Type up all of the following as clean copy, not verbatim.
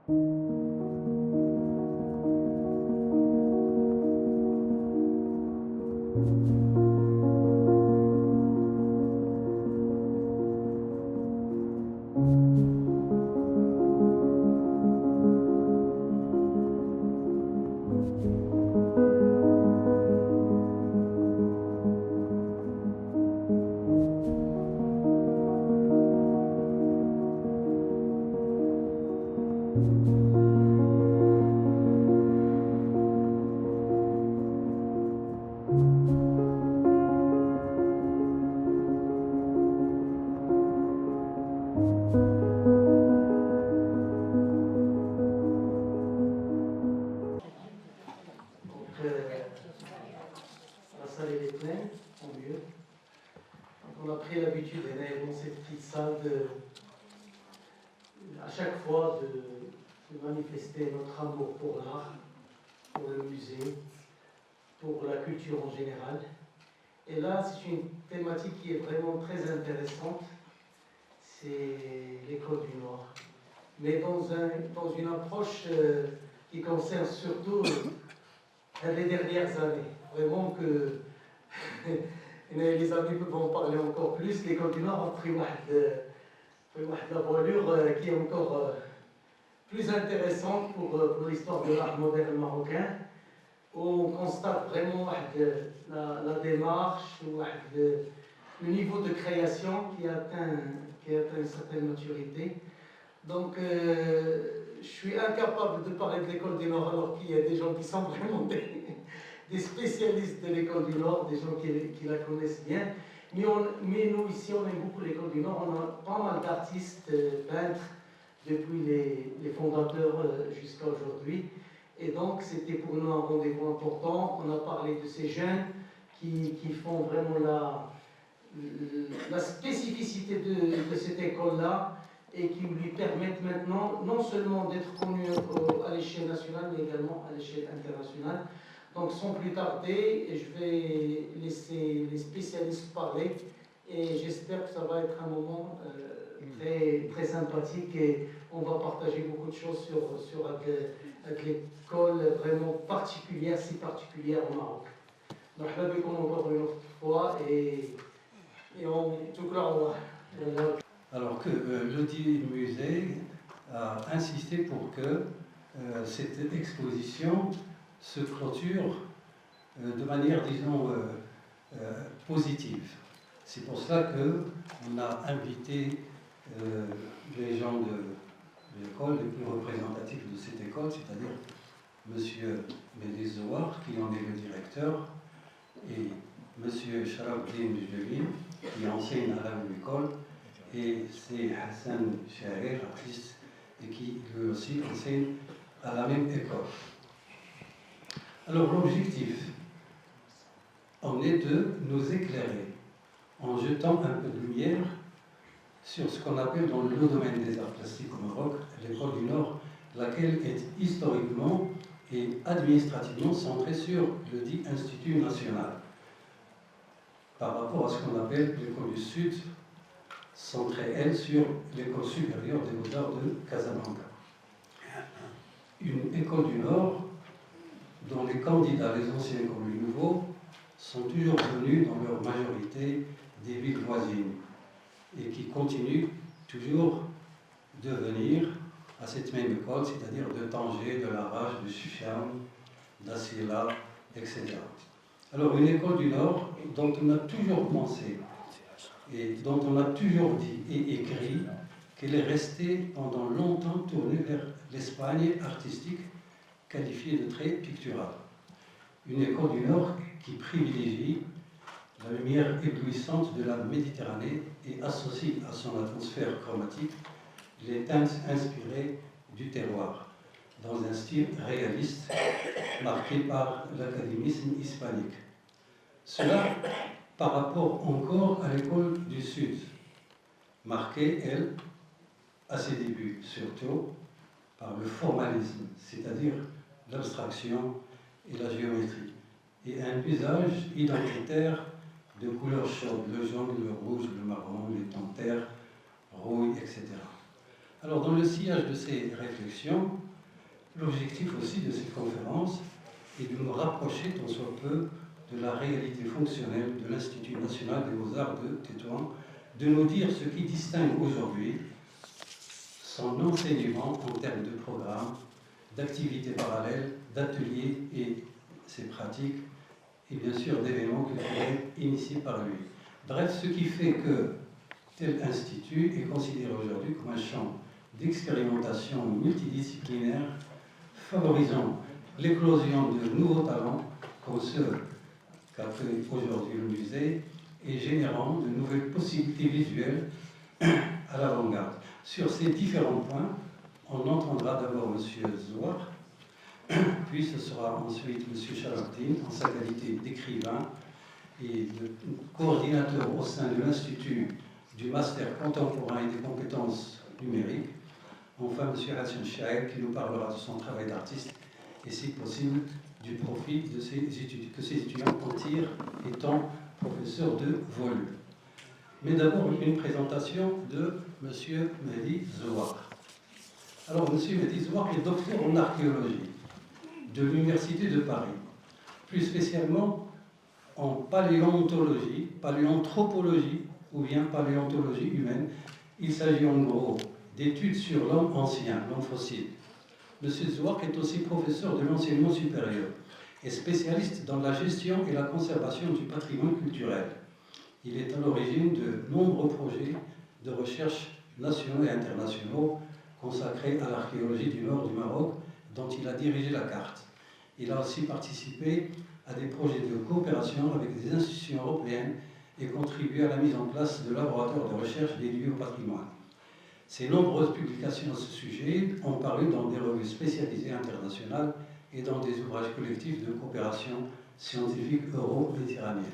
La salle est pleine, tant mieux. Donc on a pris l'habitude, dans cette petite salle, à chaque fois de manifester notre amour pour l'art, pour le musée, pour la culture en général. Et là, c'est une thématique qui est vraiment très intéressante, c'est l'école du Nord. Mais dans une approche qui concerne surtout les dernières années. Vraiment que les amis peuvent en parler encore plus. L'école du Nord a pris la voilure qui est encore plus intéressante pour l'histoire de l'art moderne marocain, où on constate vraiment la démarche, le niveau de création qui atteint une certaine maturité. Donc, je suis incapable de parler de l'école du Nord alors qu'il y a des gens qui sont vraiment des spécialistes de l'école du Nord, des gens qui la connaissent bien. Mais nous, ici, on aime beaucoup l'école du Nord. On a pas mal d'artistes, peintres, depuis les fondateurs jusqu'à aujourd'hui. Et donc, c'était pour nous un rendez-vous important. On a parlé de ces jeunes qui font vraiment la spécificité de cette école-là, et qui lui permettent maintenant non seulement d'être connus à l'échelle nationale, mais également à l'échelle internationale. Donc sans plus tarder, je vais laisser les spécialistes parler, et j'espère que ça va être un moment très, très sympathique, et on va partager beaucoup de choses avec l'école vraiment particulière, si particulière au Maroc. Donc je vais encore une autre fois, et en tout cas, on va... Alors que l'Audi Musée a insisté pour que cette exposition se clôture de manière, disons, positive. C'est pour cela qu'on a invité les gens de l'école, les plus représentatifs de cette école, c'est-à-dire M. Médezouar, qui en est le directeur, et M. Sharafdin Djeli, qui enseigne à la même école, et c'est Hassan Chaher, artiste, et qui lui aussi enseigne à la même école. Alors l'objectif en est de nous éclairer en jetant un peu de lumière sur ce qu'on appelle dans le domaine des arts plastiques au Maroc, l'école du Nord, laquelle est historiquement et administrativement centrée sur le dit Institut national, par rapport à ce qu'on appelle l'école du Sud, centrée, elle, sur l'école supérieure des beaux-arts de Casablanca. Une école du Nord dont les candidats, les anciens comme les nouveaux, sont toujours venus dans leur majorité des villes voisines et qui continuent toujours de venir à cette même école, c'est-à-dire de Tanger, de Larache, de Cham, d'Assila, etc. Alors une école du Nord dont on a toujours pensé et dont on a toujours dit et écrit qu'elle est restée pendant longtemps tournée vers l'Espagne artistique, qualifiée de très picturale. Une école du Nord qui privilégie la lumière éblouissante de la Méditerranée et associe à son atmosphère chromatique les teintes inspirées du terroir, dans un style réaliste marqué par l'académisme hispanique. Cela par rapport encore à l'école du Sud, marquée, elle, à ses débuts, surtout par le formalisme, c'est-à-dire l'abstraction et la géométrie, et un usage identitaire de couleurs chaudes, le jaune, le rouge, le marron, les tons terre, rouille, etc. Alors, dans le sillage de ces réflexions, l'objectif aussi de cette conférence est de nous rapprocher tant soit peu de la réalité fonctionnelle de l'Institut national des beaux-arts de Tétouan, de nous dire ce qui distingue aujourd'hui son enseignement en termes de programmes, d'activités parallèles, d'ateliers et ses pratiques, et bien sûr d'événements culturels initiés par lui. Bref, ce qui fait que tel institut est considéré aujourd'hui comme un champ d'expérimentation multidisciplinaire favorisant l'éclosion de nouveaux talents comme ceux qu'a fait aujourd'hui le musée et générant de nouvelles possibilités visuelles à l'avant-garde. Sur ces différents points, on entendra d'abord M. Zouar, puis ce sera ensuite M. Chalabdine en sa qualité d'écrivain et de coordinateur au sein de l'Institut du Master contemporain et des compétences numériques. Enfin, M. Hassan Chaeb qui nous parlera de son travail d'artiste et, si possible, du profit de que ces étudiants en tirent étant professeurs de volume. Mais d'abord, une présentation de M. Mehdi Zouar. Alors, M. Mehdi Zouar est docteur en archéologie de l'Université de Paris, plus spécialement en paléontologie, paléanthropologie ou bien paléontologie humaine. Il s'agit en gros d'études sur l'homme ancien, l'homme fossile. M. Zouar est aussi professeur de l'enseignement supérieur et spécialiste dans la gestion et la conservation du patrimoine culturel. Il est à l'origine de nombreux projets de recherche nationaux et internationaux consacrés à l'archéologie du nord du Maroc, dont il a dirigé la carte. Il a aussi participé à des projets de coopération avec des institutions européennes et contribué à la mise en place de laboratoires de recherche dédiés au patrimoine. Ses nombreuses publications à ce sujet ont paru dans des revues spécialisées internationales et dans des ouvrages collectifs de coopération scientifique euro-méditerranéenne.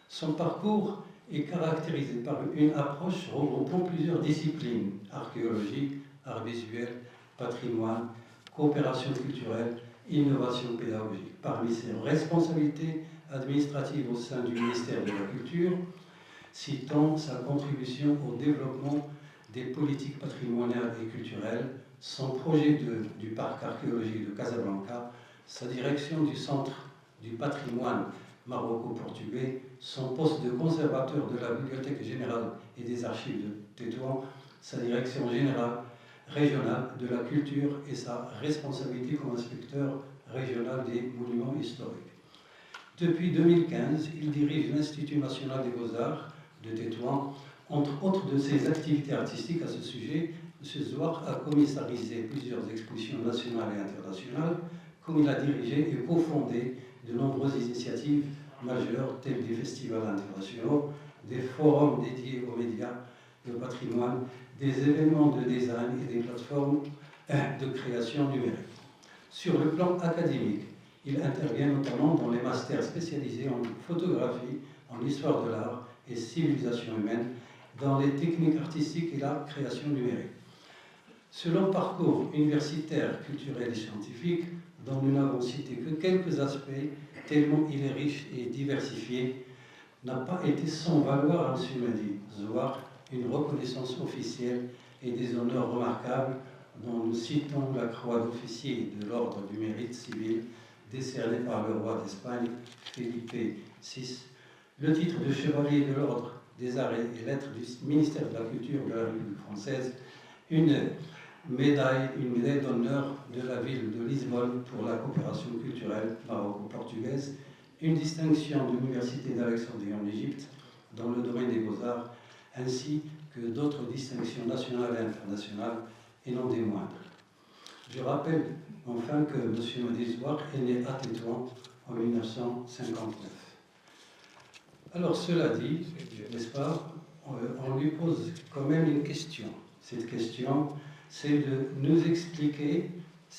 Son parcours est caractérisé par une approche regroupant plusieurs disciplines: archéologie, art visuel, patrimoine, coopération culturelle, innovation pédagogique. Parmi ses responsabilités administratives au sein du ministère de la Culture, citant sa contribution au développement des politiques patrimoniales et culturelles, son projet du parc archéologique de Casablanca, sa direction du centre du patrimoine maroco-portugais, son poste de conservateur de la Bibliothèque générale et des archives de Tétouan, sa direction générale régionale de la culture et sa responsabilité comme inspecteur régional des monuments historiques. Depuis 2015, il dirige l'Institut national des beaux-arts de Tétouan. Entre autres de ses activités artistiques à ce sujet, M. Zouar a commissarisé plusieurs expositions nationales et internationales, comme il a dirigé et cofondé de nombreuses initiatives majeures, telles des festivals internationaux, des forums dédiés aux médias et au patrimoine, des événements de design et des plateformes de création numérique. Sur le plan académique, il intervient notamment dans les masters spécialisés en photographie, en histoire de l'art et civilisation humaine, dans les techniques artistiques et la création numérique. Selon parcours universitaire, culturel et scientifique, dont nous n'avons cité que quelques aspects, tellement il est riche et diversifié, n'a pas été sans valoir à M. Mehdi Zouar une reconnaissance officielle et des honneurs remarquables, dont nous citons la croix d'officier de l'ordre du mérite civil décernée par le roi d'Espagne, Philippe VI, le titre de chevalier de l'ordre des arts et lettres du ministère de la Culture de la République française, une médaille d'honneur de la ville de Lisbonne pour la coopération culturelle maroco-portugaise, une distinction de l'Université d'Alexandrie en Égypte dans le domaine des beaux-arts, ainsi que d'autres distinctions nationales et internationales, et non des moindres. Je rappelle enfin que M. Mehdi Zouar est né à Tétouan en 1959. Alors cela dit, n'est-ce pas, on lui pose quand même une question. Cette question, c'est de nous expliquer,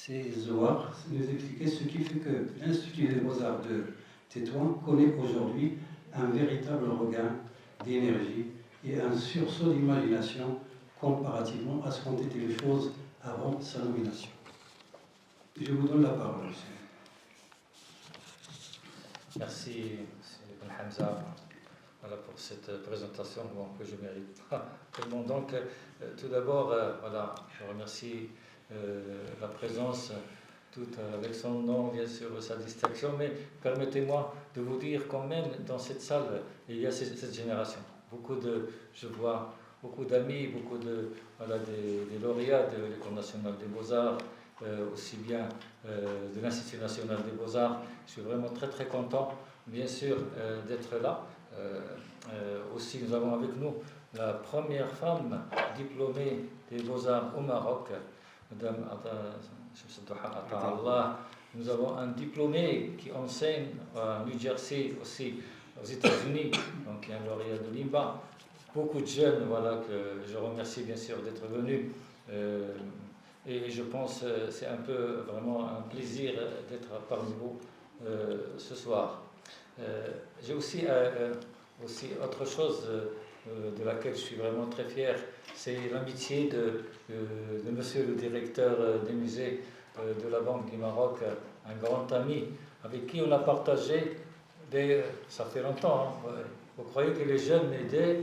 nous expliquer ce qui fait que l'Institut des Beaux-Arts de Tétouan connaît aujourd'hui un véritable regain d'énergie et un sursaut d'imagination comparativement à ce qu'ont été les choses avant sa nomination. Je vous donne la parole, monsieur. Merci, M. Ben Hamza, voilà, pour cette présentation que je ne mérite pas tellement. Donc, tout d'abord, voilà, je remercie la présence, tout avec son nom, bien sûr, sa distinction, mais permettez-moi de vous dire quand même, dans cette salle, il y a cette génération. Je vois beaucoup d'amis, beaucoup voilà, des lauréats de l'École nationale des beaux-arts, aussi bien de l'Institut national des beaux-arts. Je suis vraiment très très content, bien sûr, d'être là. Aussi, nous avons avec nous la première femme diplômée des beaux-arts au Maroc, Madame Allah. Nous avons un diplômé qui enseigne à New Jersey, aussi aux États-Unis, donc un lauréat de l'IMBA. Beaucoup de jeunes, voilà, que je remercie bien sûr d'être venus. Et je pense que c'est un peu vraiment un plaisir d'être parmi vous ce soir. J'ai aussi autre chose de laquelle je suis vraiment très fier, c'est l'amitié de monsieur le directeur des musées de la Banque du Maroc, un grand ami avec qui on a partagé ça fait longtemps, hein. Vous croyez que les jeunes m'aidaient?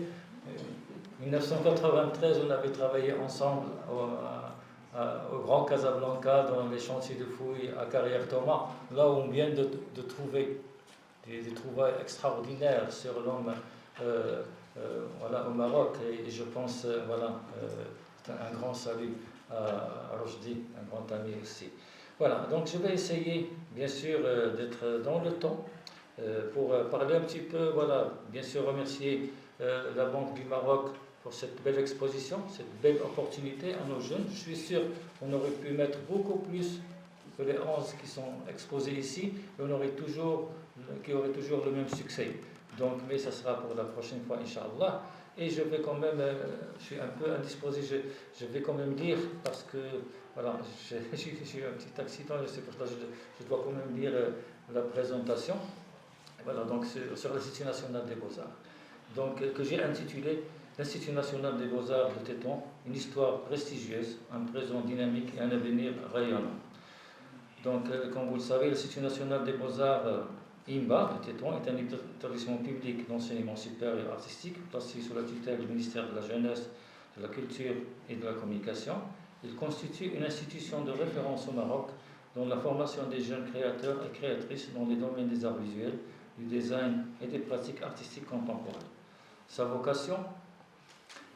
1993, on avait travaillé ensemble au Grand Casablanca, dans les chantiers de fouilles à Carrière-Thomas, là où on vient de trouver des trouvailles extraordinaires sur l'homme voilà, au Maroc. Et je pense, voilà, un grand salut à Rochdi, un grand ami aussi. Voilà, donc je vais essayer, bien sûr, d'être dans le temps pour parler un petit peu, voilà, bien sûr remercier la Banque du Maroc pour cette belle exposition, cette belle opportunité à nos jeunes. Je suis sûr qu'on aurait pu mettre beaucoup plus que les 11 qui sont exposés ici, et on aurait toujours le même succès. Donc, mais ça sera pour la prochaine fois, Inch'Allah. Et je vais quand même, je suis un peu indisposé, je vais quand même dire, parce que voilà, j'ai eu un petit accident, c'est pour ça que je dois quand même lire la présentation. Voilà, donc sur l'Institut national des beaux-arts. Donc, que j'ai intitulé l'Institut national des beaux-arts de Tétouan, une histoire prestigieuse, un présent dynamique et un avenir rayonnant. Donc, comme vous le savez, l'Institut national des beaux-arts IMBA de Tétouan est un établissement public d'enseignement supérieur artistique placé sous la tutelle du ministère de la Jeunesse, de la Culture et de la Communication. Il constitue une institution de référence au Maroc dans la formation des jeunes créateurs et créatrices dans les domaines des arts visuels, du design et des pratiques artistiques contemporaines. Sa vocation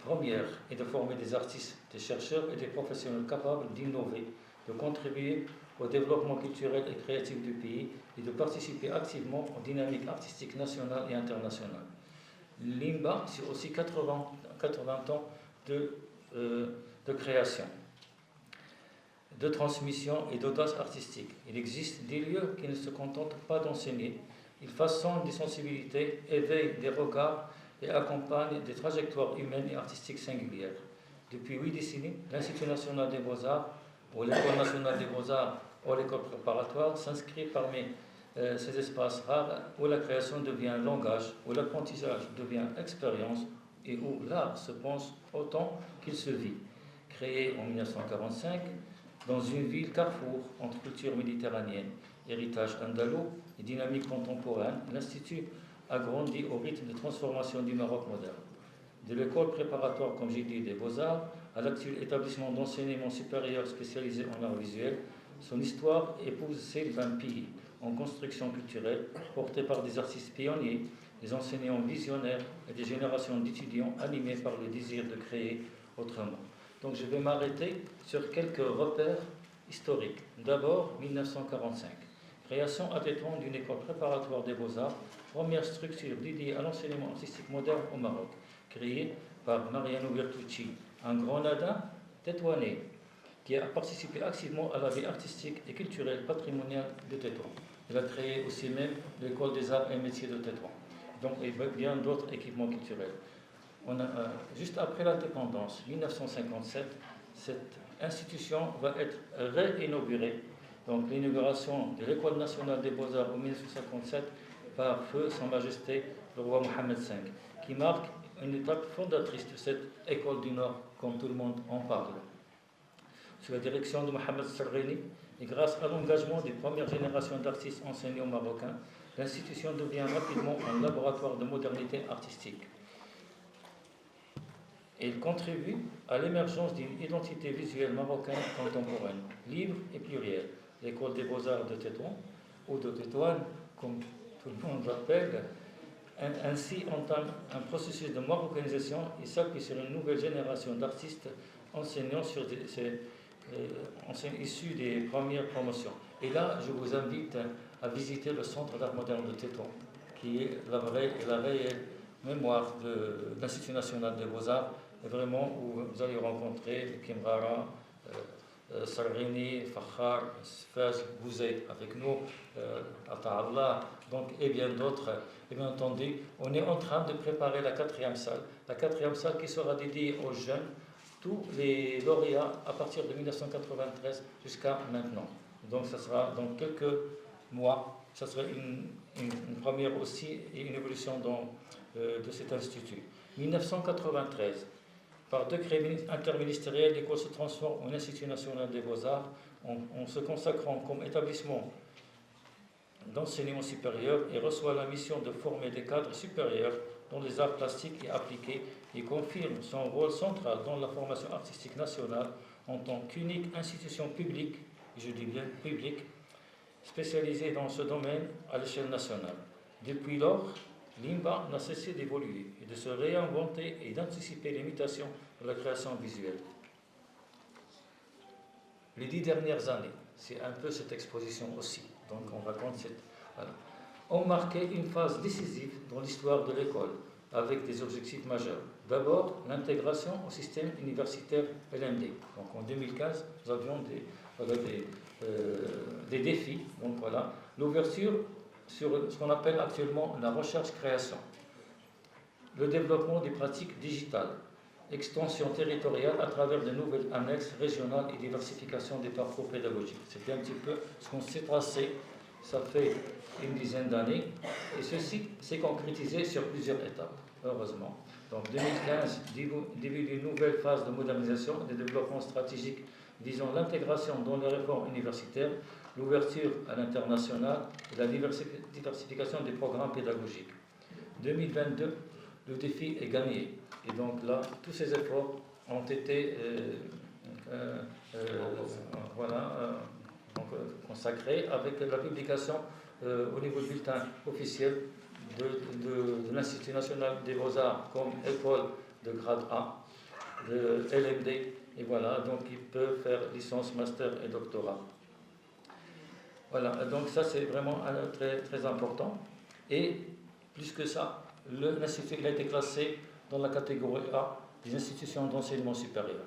première est de former des artistes, des chercheurs et des professionnels capables d'innover, de contribuer au développement culturel et créatif du pays et de participer activement aux dynamiques artistiques nationales et internationales. L'IMBA, c'est aussi 80 ans de création, de transmission et d'audace artistique. Il existe des lieux qui ne se contentent pas d'enseigner. Ils façonnent des sensibilités, éveillent des regards et accompagnent des trajectoires humaines et artistiques singulières. Depuis 8 décennies, l'Institut national des beaux-arts, ou l'École nationale des beaux-arts, ou l'école préparatoire, s'inscrit parmi ces espaces rares où la création devient langage, où l'apprentissage devient expérience et où l'art se pense autant qu'il se vit. Créé en 1945, dans une ville carrefour entre culture méditerranéenne, héritage andalou et dynamique contemporaine, l'Institut a grandi au rythme de transformation du Maroc moderne. De l'école préparatoire, comme j'ai dit, des beaux-arts, à l'actuel établissement d'enseignement supérieur spécialisé en art visuel, son histoire épouse celle d'un pays en construction culturelle, porté par des artistes pionniers, des enseignants visionnaires et des générations d'étudiants animés par le désir de créer autrement. Donc je vais m'arrêter sur quelques repères historiques. D'abord, 1945. Création à Tétouan d'une école préparatoire des beaux-arts, première structure dédiée à l'enseignement artistique moderne au Maroc, créée par Mariano Bertucci, un grenadin tétouanais qui a participé activement à la vie artistique et culturelle patrimoniale de Tétouan. Il a créé aussi même l'école des arts et métiers de Tétouan. Donc, il y a bien d'autres équipements culturels. Juste après l'indépendance, 1957, cette institution va être réinaugurée. Donc, l'inauguration de l'École nationale des beaux-arts en 1957 par feu Sa Majesté le roi Mohammed V, qui marque une étape fondatrice de cette école du Nord, comme tout le monde en parle. Sous la direction de Mohamed Sarghini et grâce à l'engagement des premières générations d'artistes enseignants marocains, l'institution devient rapidement un laboratoire de modernité artistique. Il contribue à l'émergence d'une identité visuelle marocaine contemporaine, libre et plurielle. L'école des beaux-arts de Tétouan, ou de Tétouan, comme tout le monde l'appelle, ainsi entame un processus de marocanisation et s'appuie sur une nouvelle génération d'artistes enseignants issus des premières promotions. Et là, je vous invite à visiter le Centre d'art moderne de Tétouan, qui est la réelle mémoire de l'Institut national des beaux-arts, et vraiment où vous allez rencontrer Kimrara, Sarrini, Fakhar, Sfaz, Bouzey avec nous, Ata'Allah, donc, et bien d'autres. Et bien entendu, on est en train de préparer la 4e salle. La 4e salle qui sera dédiée aux jeunes, tous les lauréats à partir de 1993 jusqu'à maintenant. Donc, ça sera dans quelques mois. Ça sera une première aussi et une évolution de cet institut. 1993. Par décret interministériel, l'école se transforme en Institut national des beaux-arts en se consacrant comme établissement d'enseignement supérieur et reçoit la mission de former des cadres supérieurs dans les arts plastiques et appliqués et confirme son rôle central dans la formation artistique nationale en tant qu'unique institution publique, je dis bien publique, spécialisée dans ce domaine à l'échelle nationale. Depuis lors, l'IMBA n'a cessé d'évoluer et de se réinventer et d'anticiper les mutations de la création visuelle. Les 10 dernières années, c'est un peu cette exposition aussi, donc on raconte ont marqué une phase décisive dans l'histoire de l'école, avec des objectifs majeurs. D'abord, l'intégration au système universitaire LMD. Donc en 2015, nous avions des défis. Donc voilà, l'ouverture sur ce qu'on appelle actuellement la recherche-création, le développement des pratiques digitales, extension territoriale à travers de nouvelles annexes régionales et diversification des parcours pédagogiques. C'était un petit peu ce qu'on s'est tracé, ça fait une dizaine d'années, et ceci s'est concrétisé sur plusieurs étapes, heureusement. Donc 2015, début d'une nouvelle phase de modernisation et de développement stratégique visant l'intégration dans les réformes universitaires, l'ouverture à l'international et la diversification des programmes pédagogiques. 2022, le défi est gagné. Et donc là, tous ces efforts ont été consacrés avec la publication au niveau du bulletin officiel de l'Institut national des beaux-arts comme école de grade A, de LMD, et voilà, donc ils peuvent faire licence, master et doctorat. Voilà, donc ça c'est vraiment très, très important. Et plus que ça, l'Institut a été classé dans la catégorie A des institutions d'enseignement supérieur.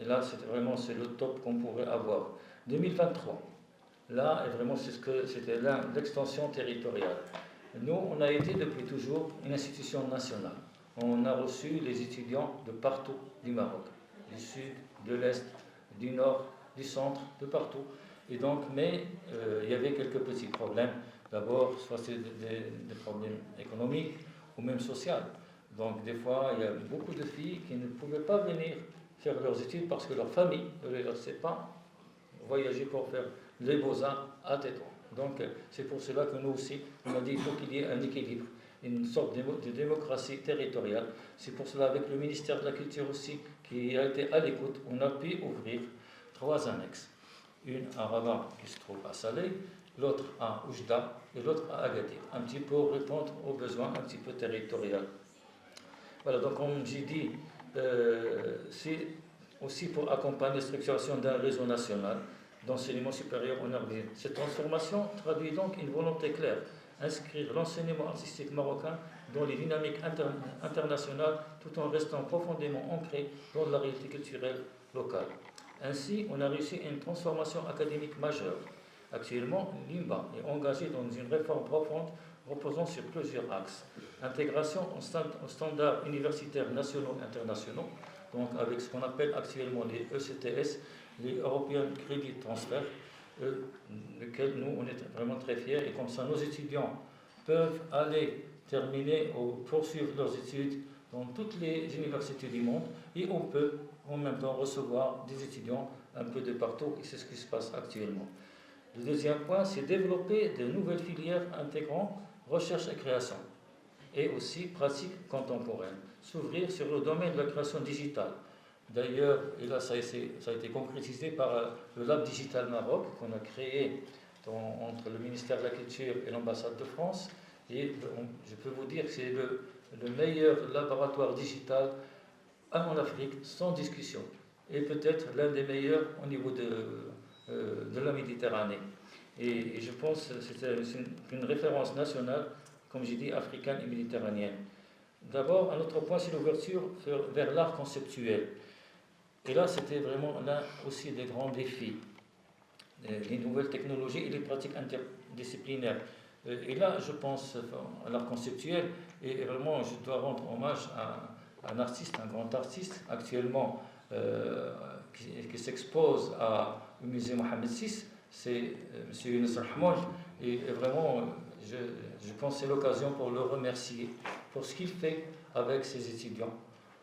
Et là, c'est le top qu'on pourrait avoir. 2023, là, et vraiment, c'était l'extension territoriale. Nous, on a été depuis toujours une institution nationale. On a reçu les étudiants de partout du Maroc, du sud, de l'est, du nord, du centre, de partout. Et donc, mais il y avait quelques petits problèmes. D'abord, soit c'est des problèmes économiques ou même sociaux. Donc, des fois, il y a beaucoup de filles qui ne pouvaient pas venir faire leurs études parce que leur famille ne les laissait pas voyager pour faire les beaux-arts à Tétouan. Donc, c'est pour cela que nous aussi, on a dit qu'il faut qu'il y ait un équilibre, une sorte de démocratie territoriale. C'est pour cela, avec le ministère de la Culture aussi, qui a été à l'écoute, on a pu ouvrir 3 annexes. Une à Rabat, qui se trouve à Salé, l'autre à Oujda et l'autre à Agadir. Un petit peu pour répondre aux besoins un petit peu territoriaux. Voilà, donc comme j'ai dit, c'est aussi pour accompagner la structuration d'un réseau national d'enseignement supérieur en art. Cette transformation traduit donc une volonté claire, inscrire l'enseignement artistique marocain dans les dynamiques internationales tout en restant profondément ancré dans la réalité culturelle locale. Ainsi, on a réussi une transformation académique majeure. Actuellement, l'IMBA est engagé dans une réforme profonde reposant sur plusieurs axes. Intégration aux standards universitaires nationaux et internationaux, donc avec ce qu'on appelle actuellement les ECTS, les European Credit Transfer, lesquels nous, on est vraiment très fiers. Et comme ça, nos étudiants peuvent aller terminer ou poursuivre leurs études dans toutes les universités du monde et on peut en même temps recevoir des étudiants un peu de partout et c'est ce qui se passe actuellement. Le deuxième point, c'est développer de nouvelles filières intégrant recherche et création, et aussi pratique contemporaine. S'ouvrir sur le domaine de la création digitale. D'ailleurs, et là ça a été concrétisé par le Lab Digital Maroc qu'on a créé entre le ministère de la Culture et l'ambassade de France. Et je peux vous dire que c'est le meilleur laboratoire digital en Afrique, sans discussion. Et peut-être l'un des meilleurs au niveau de la Méditerranée. Et je pense que c'est une référence nationale, comme j'ai dit, africaine et méditerranéenne. D'abord, un autre point, c'est l'ouverture vers l'art conceptuel. Et là, c'était vraiment l'un aussi des grands défis. Les nouvelles technologies et les pratiques interdisciplinaires. Et là, je pense à l'art conceptuel, et vraiment, je dois rendre hommage à un artiste, un grand artiste, actuellement, qui s'expose au musée Mohamed VI, c'est M. Younes Rahmoul, et vraiment, je pense que c'est l'occasion pour le remercier pour ce qu'il fait avec ses étudiants.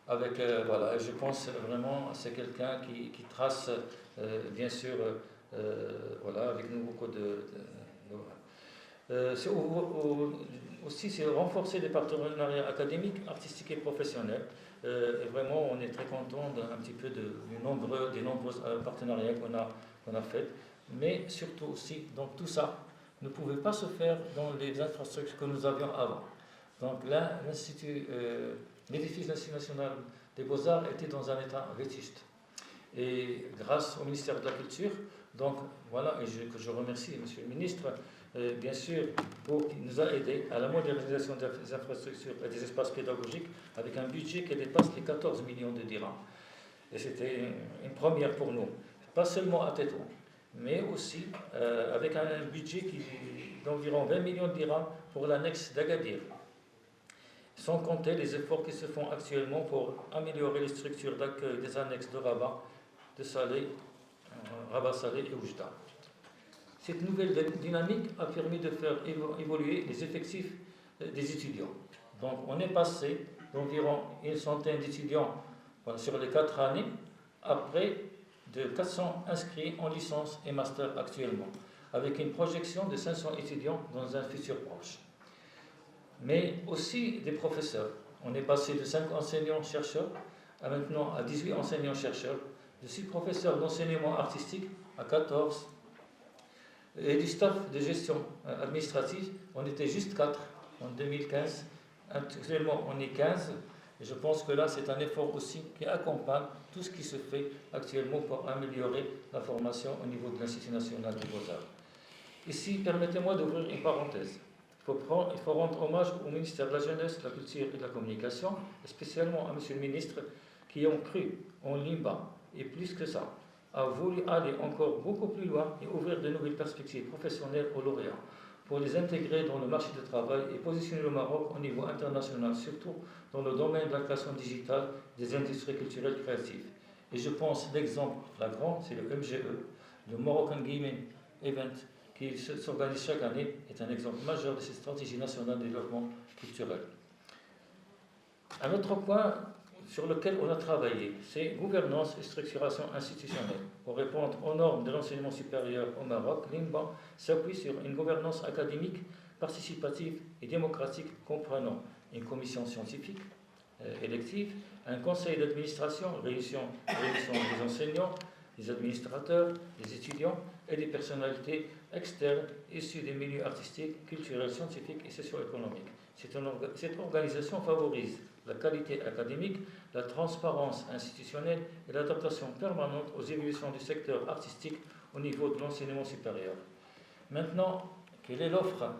Voilà, je pense vraiment c'est quelqu'un qui trace, bien sûr, voilà, avec nous beaucoup aussi, c'est renforcer les partenariats académiques, artistiques et professionnels. Et vraiment, on est très content un petit peu des nombreux partenariats qu'on a faits. Mais surtout aussi, donc tout ça ne pouvait pas se faire dans les infrastructures que nous avions avant. Donc là, l'édifice national des Beaux-Arts était dans un état vétuste. Et grâce au ministère de la Culture, donc voilà, et je remercie M. le ministre, bien sûr, qui nous a aidés à la modernisation des infrastructures et des espaces pédagogiques avec un budget qui dépasse les 14 millions de dirhams. Et c'était une première pour nous, pas seulement à Tétouan, mais aussi avec un budget d'environ 20 millions de dirhams pour l'annexe d'Agadir. Sans compter les efforts qui se font actuellement pour améliorer les structures d'accueil des annexes de Rabat, de Salé, Rabat Salé et Oujda. Cette nouvelle dynamique a permis de faire évoluer les effectifs des étudiants. Donc on est passé d'environ une centaine d'étudiants sur les 4 années, après de 400 inscrits en licence et master actuellement, avec une projection de 500 étudiants dans un futur proche. Mais aussi des professeurs. On est passé de 5 enseignants-chercheurs à maintenant à 18 enseignants-chercheurs, de 6 professeurs d'enseignement artistique à 14, et du staff de gestion administrative, on était juste 4 en 2015. Actuellement, on est 15. Et je pense que là, c'est un effort aussi qui accompagne tout ce qui se fait actuellement pour améliorer la formation au niveau de l'Institut national des Beaux-Arts. Ici, permettez-moi d'ouvrir une parenthèse. Il faut rendre hommage au ministère de la Jeunesse, de la Culture et de la Communication, et spécialement à M. le ministre, qui ont cru en l'IMBA, et plus que ça, a voulu aller encore beaucoup plus loin et ouvrir de nouvelles perspectives professionnelles aux lauréats, pour les intégrer dans le marché du travail et positionner le Maroc au niveau international, surtout dans le domaine de la création digitale des industries culturelles créatives. Et je pense l'exemple flagrant, c'est le MGE, le Moroccan Gaming Event, qui s'organise chaque année, est un exemple majeur de cette stratégie nationale de développement culturel. Un autre point sur lequel on a travaillé, c'est gouvernance et structuration institutionnelle. Pour répondre aux normes de l'enseignement supérieur au Maroc, l'IMBA s'appuie sur une gouvernance académique, participative et démocratique comprenant une commission scientifique élective, un conseil d'administration réunissant des enseignants, des administrateurs, des étudiants et des personnalités externes issues des milieux artistiques, culturels, scientifiques et socio-économiques. Cette organisation favorise la qualité académique, la transparence institutionnelle et l'adaptation permanente aux évolutions du secteur artistique au niveau de l'enseignement supérieur. Maintenant, quelle est l'offre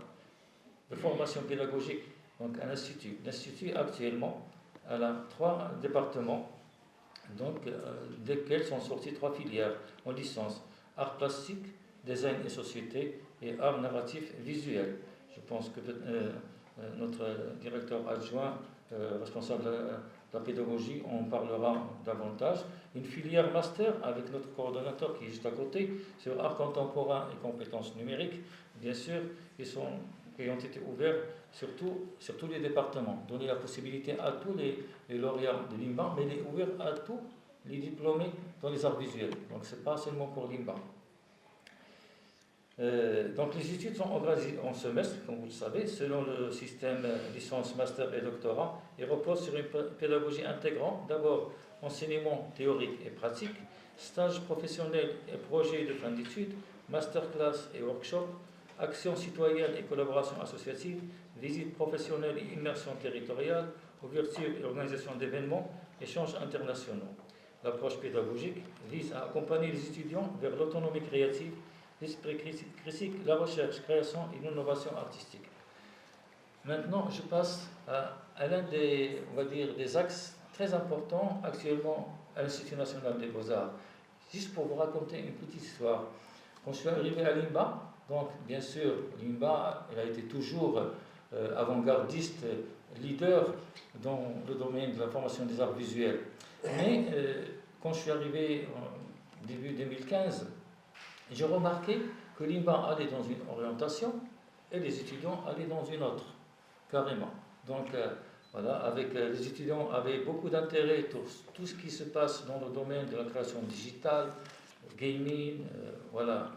de formation pédagogique? Donc, un institut. L'institut, actuellement, a 3 départements, donc, desquels sont sortis 3 filières en licence: art plastique, design et société, et art narratif visuel. Je pense que notre directeur adjoint, responsable de la pédagogie, en parlera davantage. Une filière master avec notre coordonnateur qui est juste à côté, sur art contemporain et compétences numériques, bien sûr, qui ont été ouverts sur tous les départements, donner la possibilité à tous les lauréats de l'IMBA, mais les ouvert à tous les diplômés dans les arts visuels. Donc ce n'est pas seulement pour l'IMBA. Donc les études sont organisées en semestre, comme vous le savez, selon le système licence, master et doctorat, et reposent sur une pédagogie intégrant d'abord enseignement théorique et pratique, stages professionnels et projets de fin d'études, masterclass et workshops, actions citoyennes et collaboration associative, visites professionnelles et immersion territoriale, ouverture et organisation d'événements, échanges internationaux. L'approche pédagogique vise à accompagner les étudiants vers l'autonomie créative, l'esprit critique, la recherche, création et l'innovation artistique. Maintenant, je passe à l'un des, on va dire, des axes très importants actuellement à l'Institut national des beaux-arts. Juste pour vous raconter une petite histoire. Quand je suis arrivé à l'INBA, donc bien sûr, l'INBA, elle a été toujours avant-gardiste, leader dans le domaine de la formation des arts visuels. Mais quand je suis arrivé en début 2015, j'ai remarqué que l'INBA allait dans une orientation et les étudiants allaient dans une autre, carrément. Donc voilà, avec les étudiants avaient beaucoup d'intérêt pour tout ce qui se passe dans le domaine de la création digitale, gaming, voilà.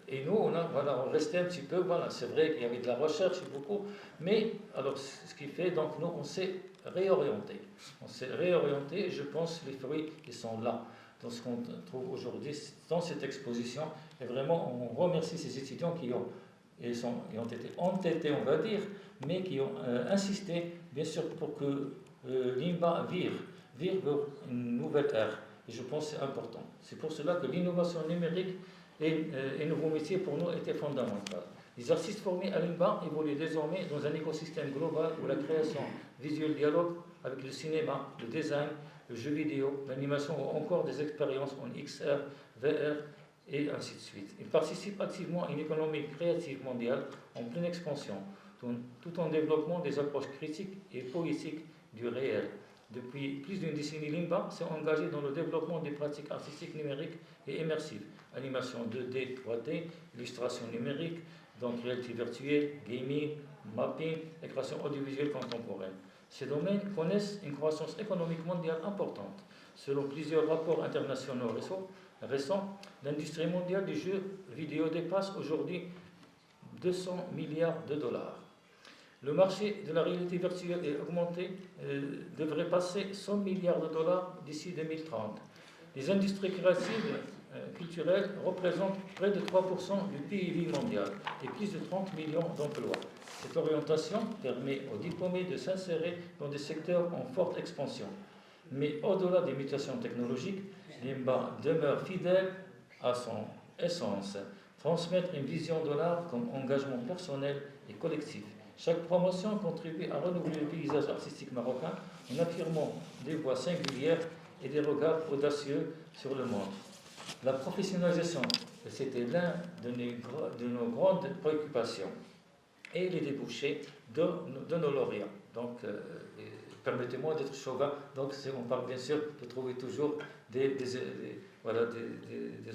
Et nous, on restait un petit peu, voilà, c'est vrai qu'il y avait de la recherche beaucoup, mais alors ce qui fait, donc nous, on s'est réorienté. On s'est réorienté et je pense que les fruits, ils sont là, dans ce qu'on trouve aujourd'hui, dans cette exposition. Et vraiment, on remercie ces étudiants qui ont été entêtés, on va dire, mais qui ont insisté, bien sûr, pour que l'INBA vire vers une nouvelle ère. Et je pense que c'est important. C'est pour cela que l'innovation numérique et nouveaux métiers pour nous étaient fondamentaux. Les artistes formés à l'INBA évoluent désormais dans un écosystème global où la création visuelle dialogue avec le cinéma, le design, le jeu vidéo, l'animation ou encore des expériences en XR, VR et ainsi de suite. Ils participent activement à une économie créative mondiale en pleine expansion, tout en développant des approches critiques et poétiques du réel. Depuis plus d'une décennie, l'INBA s'est engagé dans le développement des pratiques artistiques numériques et immersives, animation 2D, 3D, illustration numérique, donc réalité virtuelle, gaming, mapping et création audiovisuelle contemporaine. Ces domaines connaissent une croissance économique mondiale importante. Selon plusieurs rapports internationaux récents, l'industrie mondiale des jeux vidéo dépasse aujourd'hui 200 milliards de dollars. Le marché de la réalité virtuelle est augmenté, devrait passer 100 milliards de dollars d'ici 2030. Les industries créatives culturelles représentent près de 3% du PIB mondial et plus de 30 millions d'emplois. Cette orientation permet aux diplômés de s'insérer dans des secteurs en forte expansion. Mais au-delà des mutations technologiques, l'INBA demeure fidèle à son essence, transmettre une vision de l'art comme engagement personnel et collectif. Chaque promotion contribue à renouveler le paysage artistique marocain en affirmant des voix singulières et des regards audacieux sur le monde. La professionnalisation, c'était l'un de nos grandes préoccupations et les débouchés de nos lauréats. Donc, permettez-moi d'être chauvin, donc on parle bien sûr de trouver toujours des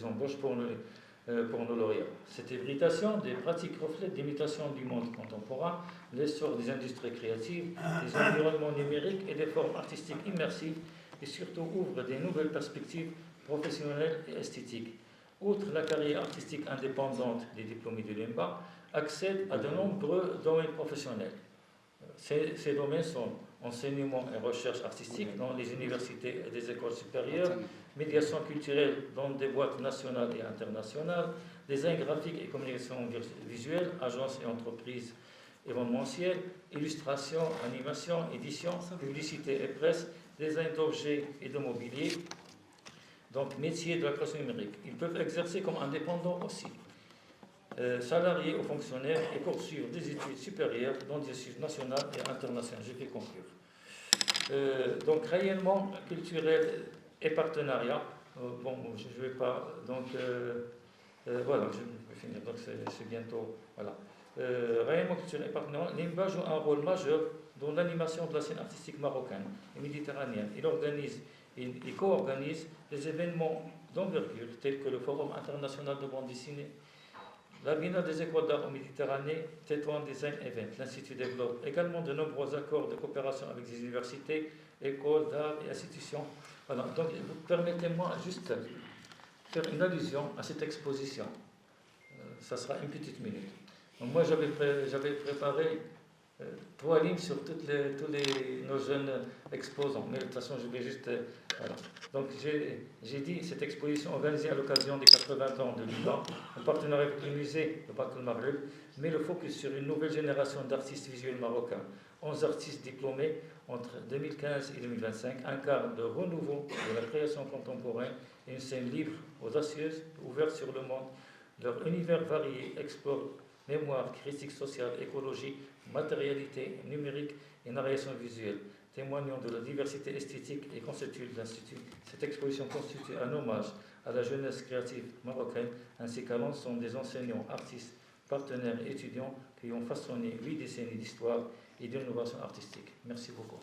embauches pour nos lauréats. Cette hybridation des pratiques reflète l'imitation du monde contemporain, l'essor des industries créatives, des environnements numériques et des formes artistiques immersives, et surtout ouvre des nouvelles perspectives professionnelles et esthétiques. Outre la carrière artistique indépendante des diplômés de l'INBA, accèdent à de nombreux domaines professionnels. Ces domaines sont enseignement et recherche artistique dans les universités et des écoles supérieures, médiation culturelle dans des boîtes nationales et internationales, design graphique et communication visuelle, agences et entreprises événementielles, illustration, animation, édition, publicité et presse, design d'objets et de mobilier, donc métiers de la création numérique. Ils peuvent exercer comme indépendants aussi, salariés ou fonctionnaires, et poursuivre des études supérieures dans des études nationales et internationales. Je vais conclure. Donc, rayonnement culturel et partenariat. Bon, je ne vais pas. Donc, voilà, je vais finir. Donc, c'est bientôt. Voilà. Rayonnement culturel et partenariat. L'INBA joue un rôle majeur dans l'animation de la scène artistique marocaine et méditerranéenne. Il organise et co-organise des événements d'envergure tels que le Forum international de bande dessinée, la Biennale des écoles d'art en Méditerranée, Tétouan Design Event. L'Institut développe également de nombreux accords de coopération avec des universités, écoles d'art et institutions. Voilà. Donc, permettez-moi juste faire une allusion à cette exposition. ça sera une petite minute. Donc moi, j'avais préparé 3 lignes sur tous nos jeunes exposants. Mais de toute façon, je vais juste... voilà. Donc j'ai dit, cette exposition organisée à l'occasion des 80 ans de l'Iran, en partenariat avec le musée de Banque al-Maghreb, met le focus sur une nouvelle génération d'artistes visuels marocains. 11 artistes diplômés entre 2015 et 2025, incarnent le renouveau de la création contemporaine et une scène libre, audacieuse, ouverte sur le monde. Leur univers varié explore mémoire, critique sociale, écologie, matérialité, numérique et narration visuelle, témoignant de la diversité esthétique et conceptuelle de l'Institut. Cette exposition constitue un hommage à la jeunesse créative marocaine ainsi qu'à l'ensemble des enseignants, artistes, partenaires et étudiants qui ont façonné 8 décennies d'histoire et d'innovation artistique. Merci beaucoup.